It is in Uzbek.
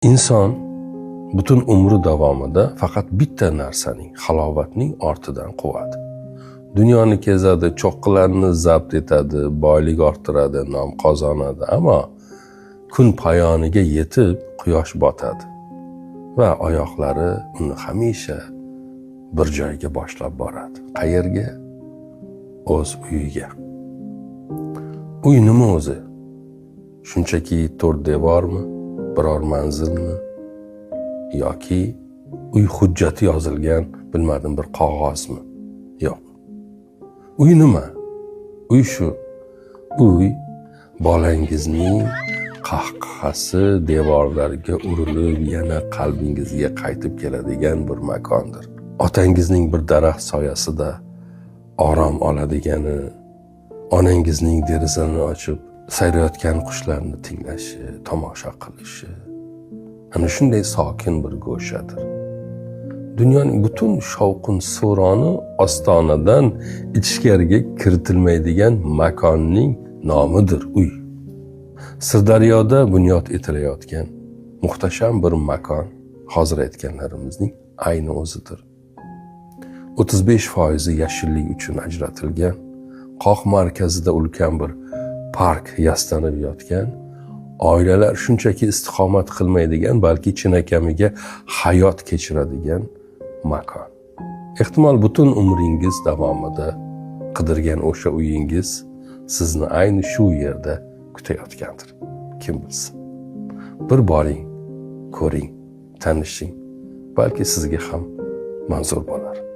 Inson butun umri davomida faqat bitta narsaning, halovatning ortidan quvadi. Dunyoni kezadi, cho'qqilarni zabt etadi, boylik orttiradi, nom qozonadi, ammo kun poyoniga yetib quyosh botadi va oyoqlari uni hamisha bir joyga boshlab boradi. Qayerga? O'z uyiga. Uy nima o'zi? Shunchaki to'rt devormi? Biror manzilmi? Yoki uy hujjati yozilgan, bilmadim, bir qog'ozmi? Yo'q. Uy nima? Uy shu. Uy bolangizning qahqahasi devorlarga urilib, yana qalbingizga qaytib keladigan bir makondir. Otangizning bir daraxt soyasida orom oladigani, onangizning derazani ochib sayrayotgan qushlarni tinglashi, tomosha qilishi, ana shunday sokin bir go'shadir. Dunyoning butun shovqin so'roni ostonadan ichkariga kiritilmaydigan makonning nomidir uy. Sirdaryoda bunyod etilayotgan muhtasham bir makon hozir aytganlarimizning ayni o'zidir. 35% yashillik uchun ajratilgan, qoq markazida ulkan bir park yastanib yotgan, oilalar shunchaki istiqomat qilmaydigan, balki chinakamiga hayot kechiradigan makon. Ehtimol butun umringiz davomida qidirgan o'sha uyingiz sizni ayni shu yerda kutayotgandir. Kim bilsin. Bir boring, ko'ring, tanishing, balki sizga ham manzur bo'lar.